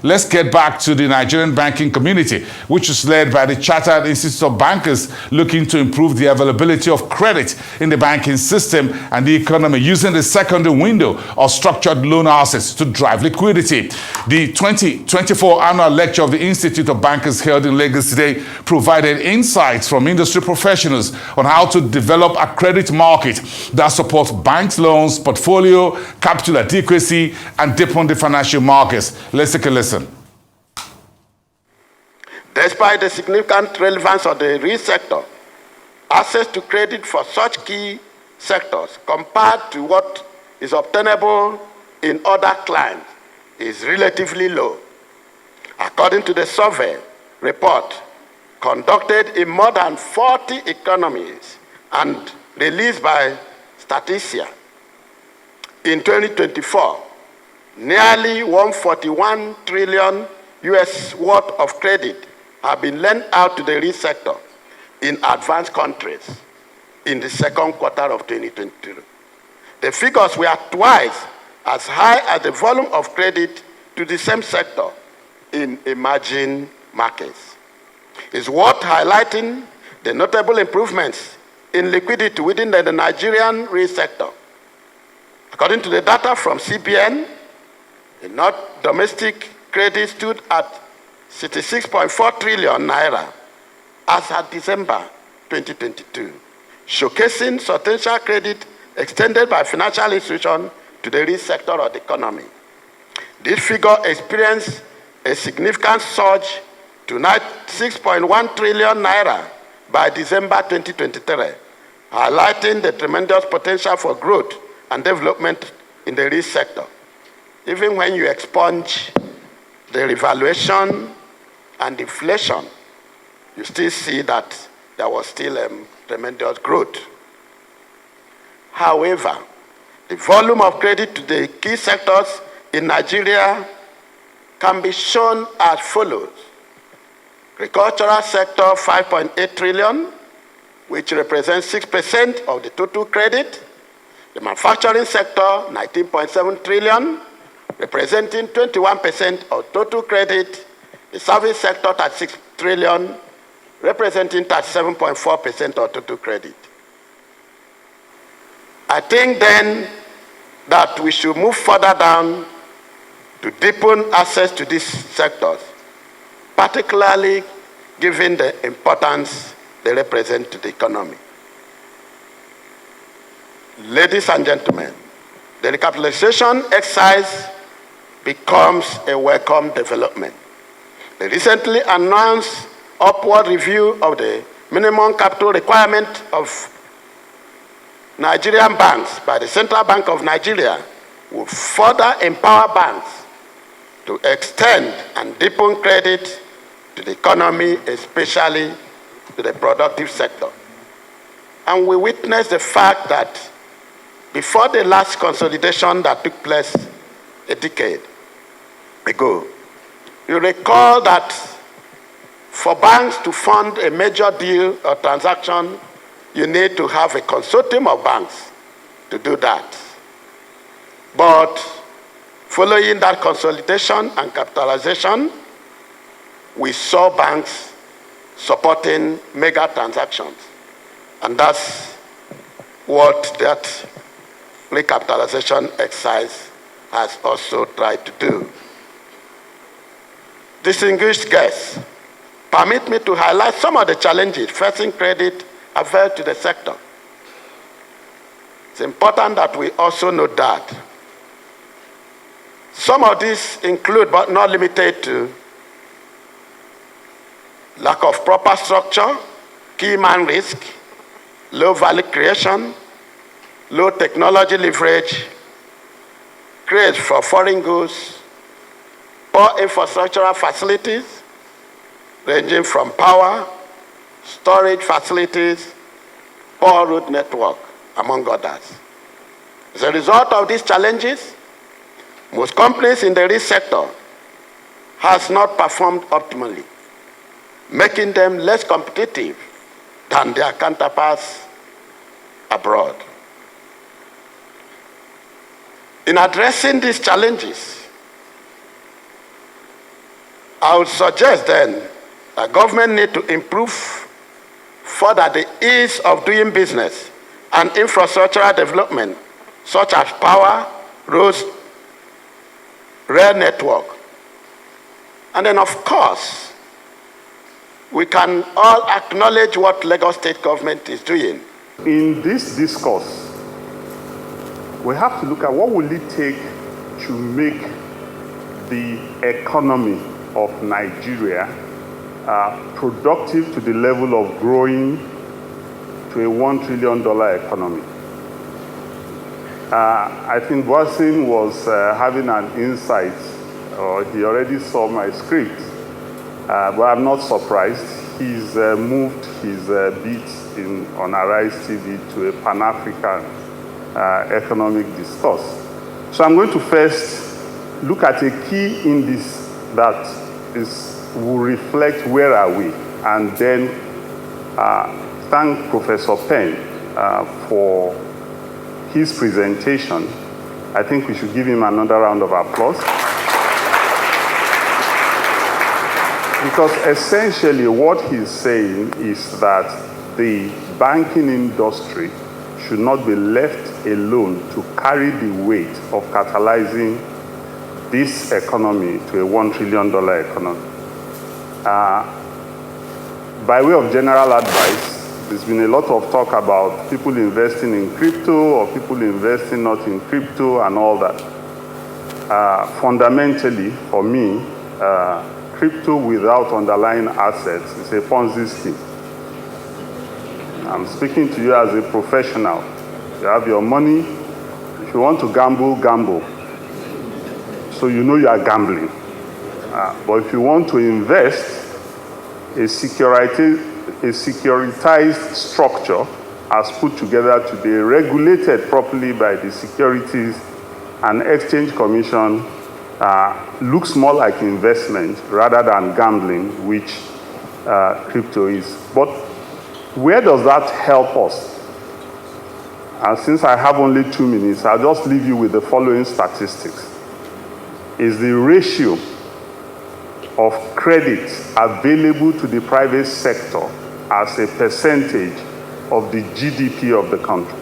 let's get back to the Nigerian banking community, which is led by the Chartered Institute of Bankers, looking to improve the availability of credit in the banking system and the economy using the secondary window of structured loan assets to drive liquidity. The 2024 annual lecture of the Institute of Bankers held in Lagos today provided insights from industry professionals on how to develop a credit market that supports banks' loans, portfolio, capital adequacy, and deepen the financial markets. Let's take a listen. Despite the significant relevance of the real sector, access to credit for such key sectors compared to what is obtainable in other clients is relatively low. According to the survey report conducted in more than 40 economies and released by Statista, in 2024, nearly 141 trillion US worth of credit have been lent out to the real sector in advanced countries in the second quarter of 2022. The figures were twice as high as the volume of credit to the same sector in emerging markets. It's worth highlighting the notable improvements in liquidity within the Nigerian real sector. According to the data from CBN, the domestic credit stood at 66.4 trillion naira as at December 2022, showcasing substantial credit extended by financial institutions to the real sector of the economy. This figure experienced a significant surge to 6.1 trillion naira by December 2023, highlighting the tremendous potential for growth and development in the real sector. Even when you expunge the revaluation and inflation, you still see that there was still tremendous growth. However, the volume of credit to the key sectors in Nigeria can be shown as follows. Agricultural sector, 5.8 trillion, which represents 6% of the total credit. The manufacturing sector, 19.7 trillion, representing 21% of total credit. The service sector, 36 trillion, representing 37.4% of total credit. I think then that we should move further down to deepen access to these sectors, particularly given the importance they represent to the economy. Ladies and gentlemen, the recapitalization exercise becomes a welcome development. The recently announced upward review of the minimum capital requirement of Nigerian banks by the Central Bank of Nigeria will further empower banks to extend and deepen credit to the economy, especially to the productive sector. And we witnessed the fact that before the last consolidation that took place a decade ago, you recall that for banks to fund a major deal or transaction, you need to have a consortium of banks to do that. But following that consolidation and capitalization, we saw banks supporting mega transactions. And that's what that recapitalization exercise has also tried to do. Distinguished guests, permit me to highlight some of the challenges facing credit available to the sector. It's important that we also note that some of these include, but not limited to, lack of proper structure, key man risk, low value creation, low technology leverage, craze for foreign goods, poor infrastructural facilities, ranging from power, storage facilities, poor road network, among others. As a result of these challenges, most companies in the real sector has not performed optimally, making them less competitive than their counterparts abroad. In addressing these challenges, I would suggest then that government need to improve further the ease of doing business and infrastructural development, such as power, roads, rail network. And then, of course, we can all acknowledge what Lagos State government is doing. In this discourse, we have to look at what will it take to make the economy of Nigeria productive to the level of growing to a $1 trillion economy. I think Boasin was having an insight, or he already saw my script, but I'm not surprised. He's moved his beats on Arise TV to a Pan-African economic discourse. So I'm going to first look at a key index that will reflect where are we, and then thank Professor Penn for his presentation. I think we should give him another round of applause. Because essentially what he's saying is that the banking industry should not be left alone to carry the weight of catalyzing this economy to a $1 trillion economy. By way of general advice, there's been a lot of talk about people investing in crypto or people investing not in crypto and all that. Fundamentally, for me, crypto without underlying assets is a Ponzi scheme. I'm speaking to you as a professional. You have your money. If you want to gamble, gamble. So you know you are gambling. But if you want to invest, a securitized structure as put together to be regulated properly by the Securities and Exchange Commission looks more like investment rather than gambling, which crypto is. But where does that help us? And since I have only 2 minutes, I'll just leave you with the following statistics. Is the ratio of credit available to the private sector as a percentage of the GDP of the country.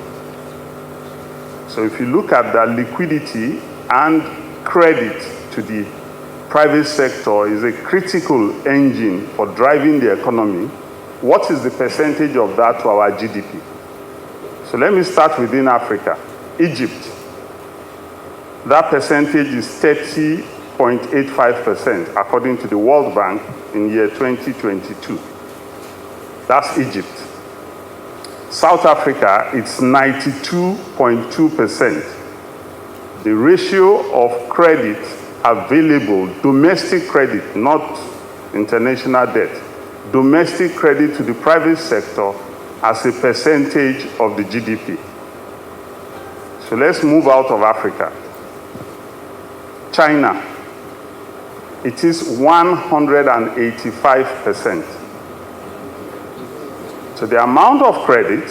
So if you look at the liquidity and credit to the private sector is a critical engine for driving the economy, what is the percentage of that to our GDP? So let me start within Africa. Egypt, that percentage is 30.85% according to the World Bank in year 2022. That's Egypt. South Africa, it's 92.2%. The ratio of credit available, domestic credit, not international debt, domestic credit to the private sector as a percentage of the GDP. So let's move out of Africa. China, it is 185%. So the amount of credit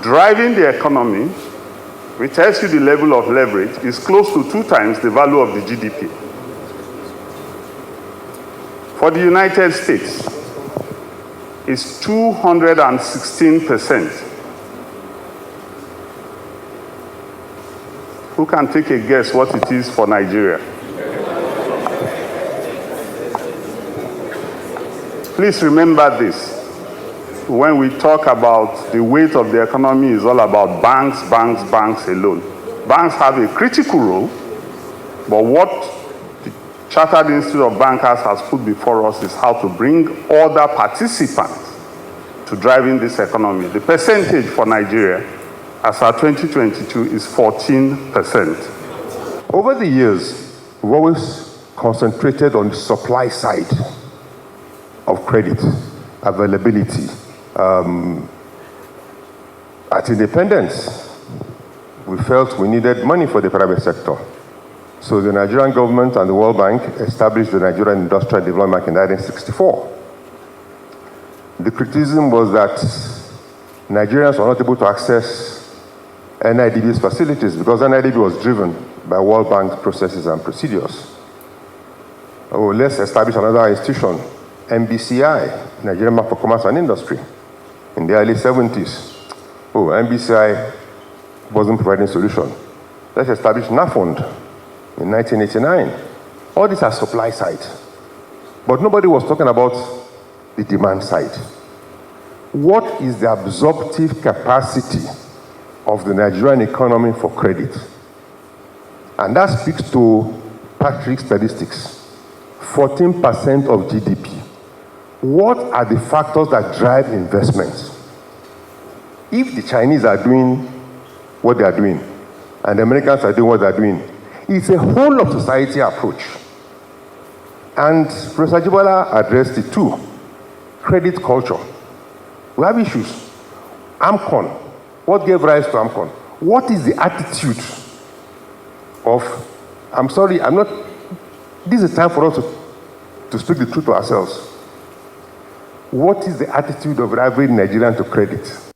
driving the economy, which tells you the level of leverage, is close to 2 times the value of the GDP. For the United States, it's 216%. Who can take a guess what it is for Nigeria? Please remember this. When we talk about the weight of the economy, is all about banks, banks, banks alone. Banks have a critical role, but what the Chartered Institute of Bankers has put before us is how to bring other participants to driving this economy. The percentage for Nigeria, as our 2022, is 14%. Over the years, we've always concentrated on the supply side of credit availability. At independence, we felt we needed money for the private sector. So the Nigerian government and the World Bank established the Nigerian Industrial Development Bank in 1964. The criticism was that Nigerians were not able to access NIDB's facilities because NIDB was driven by World Bank processes and procedures. Oh, let's establish another institution, NBCI, Nigerian Bank for Commerce and Industry, in the early 70s. Oh, NBCI wasn't providing solution. Let's establish NAFOND in 1989. All these are supply side. But nobody was talking about the demand side. What is the absorptive capacity of the Nigerian economy for credit? And that speaks to Patrick's statistics. 14% of GDP. What are the factors that drive investments? If the Chinese are doing what they are doing, and the Americans are doing what they are doing, it's a whole of society approach. And Professor Jibola addressed it too. Credit culture. We have issues. AMCON. What gave rise to AMCON? What is the attitude of, I'm sorry, I'm not, this is time for us to speak the truth to ourselves. What is the attitude of the average Nigerian to credit?